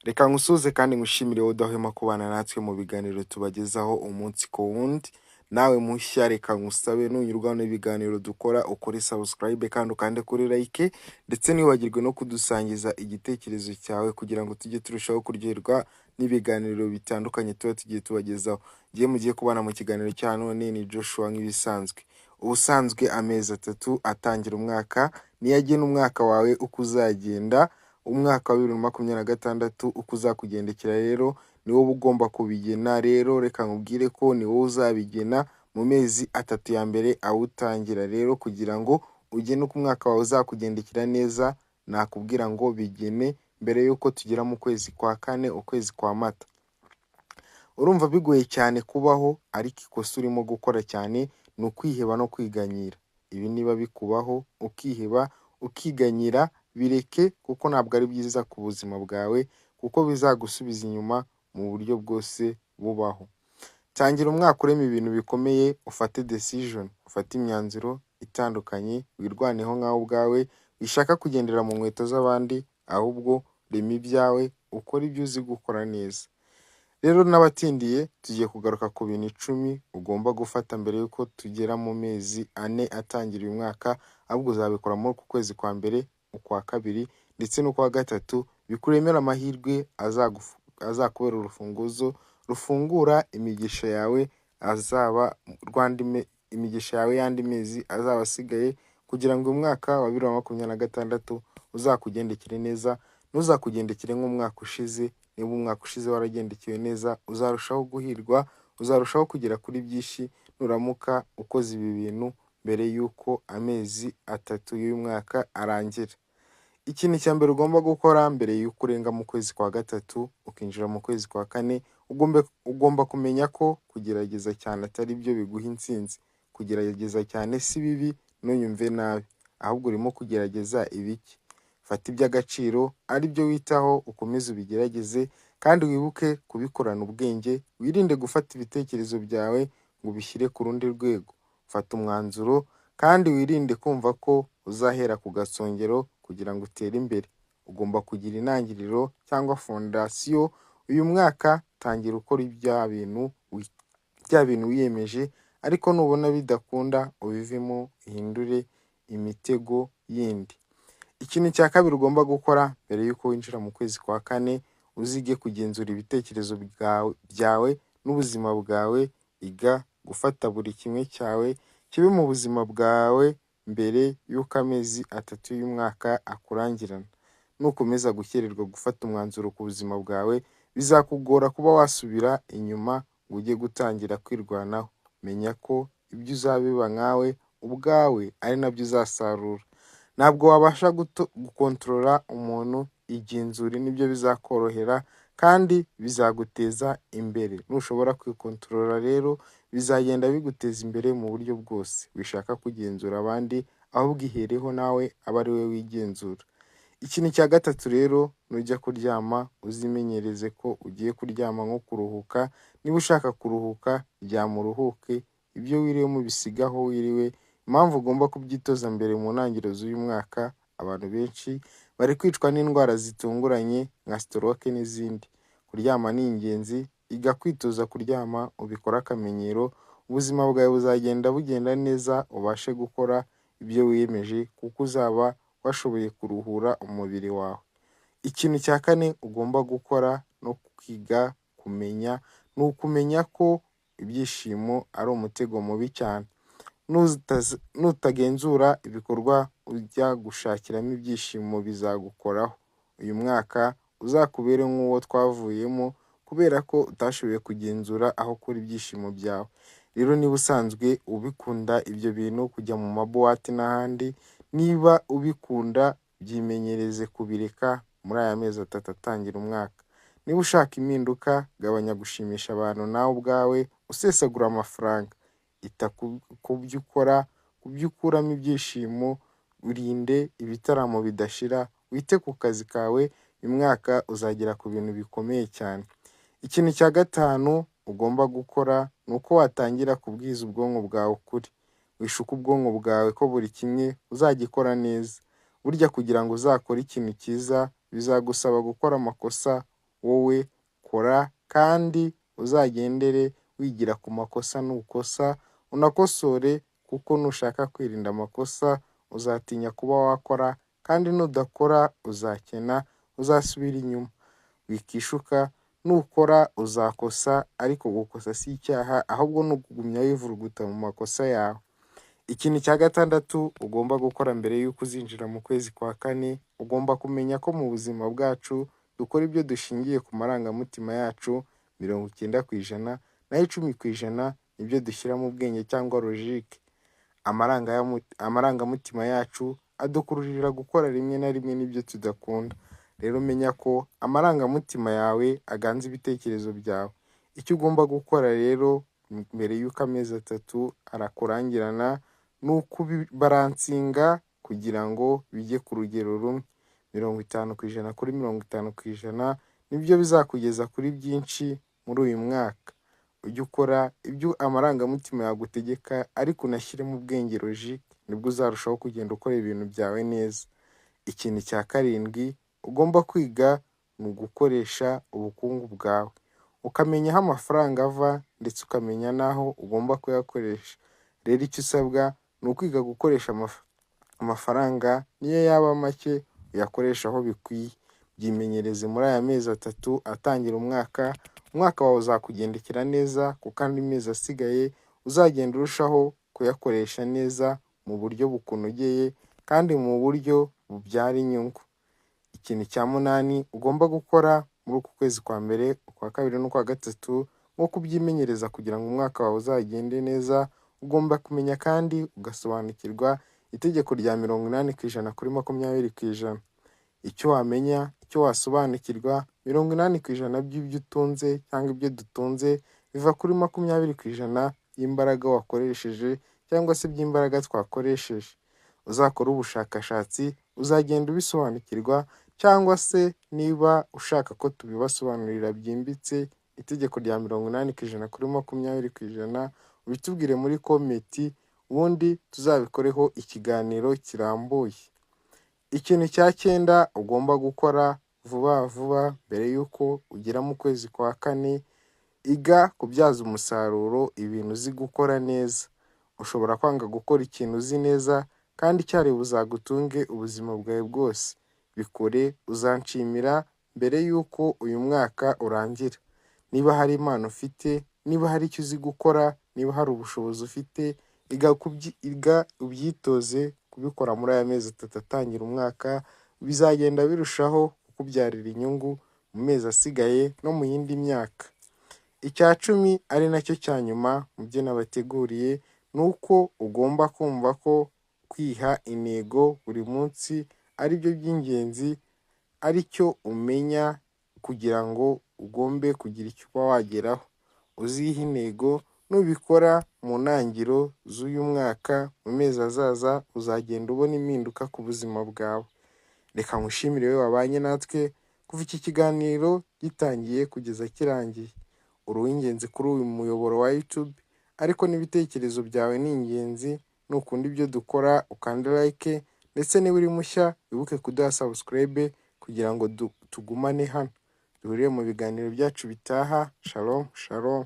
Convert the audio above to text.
Reka nkusuze kandi ngushimire wowe udahwema kubana natwe mu biganiro tubagezaho umunsi ku wundi. Nawe mushya reka ngusabe nunyurwa n'ibiganiro dukora ukore subscribe kandi ukande kuri like ndetse ntiwibagirwe no kudusangiza igitekerezo cyawe kugira ngo tujye turushaho kuryoherwa n'ibiganiro bitandukanye tuba tugiye tubagezaho. Ngiye mugiye kubana mu kiganiro cya none ni Joshua nk'ibisanzwe. Ubusanzwe amezi 3 atangira umwaka niyo agena umwaka wawe uko uzagenda. Umwaka wa 2026 uko uzakugendekera rero ni wowe ugomba kubigena. Rero reka nkubwire ko ni wowe uzabigena mu mezi 3 ya mbere awutangira. Rero kugira ngo ugene uko umwaka wawe uzakugendekera neza, nakubwira ngo bigene mbere yuko tugera mu kwezi kwa kane, ukwezi kwa Mata. Urumva bigoye cyane kubaho, ariko ikosa urimo gukora cyane ni ukwiheba no kwiganyira. Ibi niba bikubaho ukiheba ukiganyira, bireke kuko ntabwo ari byiza ku buzima bwawe, kuko bizagusubiza inyuma mu buryo bwose bubaho. Tangira umwaka urema ibintu bikomeye, ufate decision, ufate imyanzuro itandukanye, wirwaneho nkawe ubwawe, wishaka kugendera mu nkweto z'abandi, ahubwo rema ibyawe, ukora ibyo uzi gukora neza. Rero n'abatindiye tugiye kugaruka ku bintu 10 ugomba gufata mbere yuko tugera mu mezi 4 atangira uyu mwaka, ahubwo uzabikora muri uku kwezi kwa mbere, ukwa kabiri ndetse no kwa gatatu, bikuremera amahirwe azakubera urufunguzo rufungura imigisha yawe imigisha yawe yandi mezi azaba asigaye, kugira ngo umwaka wa 2026 uzakugendekere neza, ntuzakugendekere nk'umwaka ushize. Niba umwaka ushize waragendekewe neza, uzarushaho guhirwa, uzarushaho kugera kuri byinshi nuramuka ukoze ibi bintu mbere yuko amezi 3 y'uyu mwaka arangira. Ikintu cya mbere ugomba gukora mbere yuko urenga mu kwezi kwa gatatu ukinjira mu kwezi kwa kane, ugomba kumenya ko kugerageza cyane atari byo biguha intsinzi. Kugerageza cyane si bibi, ntunyumve nabi, ahubwo urimo kugerageza ibiki. Fata iby'agaciro ari byo witaho, ukomeze ubigerageze kandi wibuke kubikorana ubwenge. Wirinde gufata ibitekerezo byawe ngo ubishyire ku rundi rwego. Fata umwanzuro kandi wirinde kumva ko uzahera ku gasongero kugira ngo utere imbere. Ugomba kugira intangiriro cyangwa fondasiyo. Uyu mwaka tangira ukora bya bintu wiyemeje, ariko nubona bidakunda ubivemo, uhindure imitego yindi. Ikintu cya kabiri ugomba gukora mbere yuko winjira mu kwezi kwa kane, uzige kugenzura ibitekerezo byawe n'ubuzima bwawe. Iga gufata buri kimwe cyawe kibe mu buzima bwawe mbere yuko amezi 3 y'umwaka akurangirana. Nukomeza gukererwa gufata umwanzuro ku buzima bwawe, bizakugora kuba wasubira inyuma ngo ujye gutangira kwirwanaho. Menya ko ibyo uzabiba nkawe ubwawe ari nabyo uzasarura. Ntabwo wabasha gukontorora umuntu, igenzure nibyo bizakorohera kandi bizaguteza imbere. Nushobora kwikontorora rero bizagenda biguteza imbere mu buryo bwose. Wishaka kugenzura abandi, ahubwo ihereho nawe aba ari we wigenzura. Ikintu cya gatatu rero, nujya kuryama uzimenyereze ko ugiye kuryama nko kuruhuka. Niba ushaka kuruhuka, ryama uruhuke, ibyo wiriwemo bisigaho wiriwe. Impamvu ugomba kubyitoza mbere mu ntangiriro z'uyu mwaka, abantu benshi bari kwicwa n'indwara zitunguranye nka stroke n'izindi. Kuryama ni ingenzi, iga kwitoza kuryama, ubikora akamenyero, ubuzima bwawe buzagenda bugenda neza, ubashe gukora ibyo wiyemeje kuko uzaba washoboye kuruhura umubiri wawe. Ikintu cya kane ugomba gukora no kwiga kumenya, ni ukumenya ko ibyishimo ari umutego mubi cyane. Nutagenzura ibikorwa ujya gushakiramo ibyishimo bizagukoraho. Uyu mwaka uzakubere nk'uwo twavuyemo kubera ko utashoboye kugenzura aho ukura ibyishimo byawe. Rero niba usanzwe ubikunda ibyo bintu, kujya mu mabuwate n'ahandi, niba ubikunda byimenyereze kubireka muri aya mezi 3 atangira umwaka. Niba ushaka impinduka, gabanya gushimisha abantu nawe ubwawe usesagura amafaranga. Ita ku byo ukora, ku byo ukuramo ibyishimo, urinde ibitaramo bidashira, wite ku kazi kawe. Uyu mwaka uzagera ku bintu bikomeye cyane. Ikintu cya gatanu ugomba gukora ni uko watangira kubwiza ubwonko bwawe ukuri. Wishuka ubwonko bwawe ko buri kimwe uzagikora neza. Burya kugira ngo uzakore ikintu cyiza bizagusaba gukora amakosa wowe kora kandi uzagendere wigira ku makosa nukosa unakosore, kuko nushaka kwirinda amakosa uzatinya kuba wakora, kandi nudakora uzakena uzasubira inyuma. Wikishuka, nukora uzakosa, ariko gukosa si icyaha, ahubwo ni ukugumya wivuruguta mu makosa yawe. Ikintu cya gatandatu ugomba gukora mbere y'uko uzinjira mu kwezi kwa kane, ugomba kumenya ko mu buzima bwacu dukora ibyo dushingiye ku marangamutima yacu 90%, naho 10% nibyo dushyira mu bwenge cyangwa logique. Amarangamutima yacu adukururira gukora rimwe na rimwe n'ibyo tudakunda. Rero menya ko amarangamutima yawe aganza ibitekerezo byawe. Icyo ugomba gukora rero mbere y'uko amezi 3 arakurangirana ni ukubibaransinga kugira ngo bijye ku rugero rumwe. 50% kuri 50% nibyo bizakugeza kuri byinshi muri uyu mwaka. Ujye ukora ibyo amarangamutima yagutegeka, ariko unashyire mu bwenge logique, nibwo uzarushaho kugenda ukora ibintu byawe neza. Ikintu cya 7 ugomba kwiga ni ugukoresha ubukungu bwawe, ukamenya aho amafaranga ava ndetse ukamenya n'aho ugomba kuyakoresha. Rero icyo usabwa ni ukwiga gukoresha amafaranga, niyo yaba make uyakoresha aho bikwiye. Byimenyereze muri aya mezi 3 atangira umwaka wawe uzakugendekera neza, kuko andi mezi asigaye uzagenda urushaho kuyakoresha neza mu buryo bukunogeye kandi mu buryo bubyara inyungu. Ikintu cya 8 ugomba gukora muri uku kwezi kwa mbere, ukwa kabiri n'ukwa gatatu, nko kubyimenyereza kugira ngo umwaka wawe uzagende neza. Ugomba kumenya kandi ugasobanukirwa itegeko rya 80% kuri 20%. Icyo wamenya, icyo wasobanukirwa, 80% by'ibyo utunze cyangwa ibyo dutunze biva kuri 20% y'imbaraga wakoresheje cyangwa se by'imbaraga twakoresheje. Uzakora ubushakashatsi uzagenda ubisobanukirwa, cyangwa se niba ushaka ko tubibasobanurira byimbitse itegeko rya 80% kuri 20%, ubitubwire muri komenti, ubundi tuzabikoreho ikiganiro kirambuye. Ikintu cya 9 ugomba gukora vuba vuba mbere y'uko ugera mu kwezi kwa kane, iga kubyaza umusaruro ibintu uzi gukora neza. Ushobora kwanga gukora ikintu uzi neza kandi cyari buzagutunge ubuzima bwawe bwose. Bikore, uzanshimira mbere y'uko uyu mwaka urangira. Niba hari impano ufite, niba hari icyo uzi gukora, niba hari ubushobozi ufite, iga ubyitoze kubikora muri aya mezi 3 atangira umwaka. Bizagenda birushaho kukubyarira inyungu mu mezi asigaye no mu yindi myaka. Icya 10 ari nacyo cya nyuma mu byo nabateguriye, ni uko ugomba kumva ko kwiha intego buri munsi ari byo by'ingenzi, ari cyo umenya kugira ngo ugombe kugira icyo uba wageraho. Uzihe intego, nubikora mu ntangiriro z'uyu mwaka, mu mezi azaza uzagenda ubona impinduka ku buzima bwawe. Reka ngushimire wowe wabanye natwe kuva iki kiganiro gitangiye kugeza kirangiye. Uri uw'ingenzi kuri uyu muyoboro wa YouTube, ariko n'ibitekerezo byawe ni ingenzi. Nukunda ibyo dukora ukanda like, ndetse niba uri mushya wibuke kuduha subscribe kugira ngo tugumane hano. Duhurire mu biganiro byacu bitaha. Shalom shalom.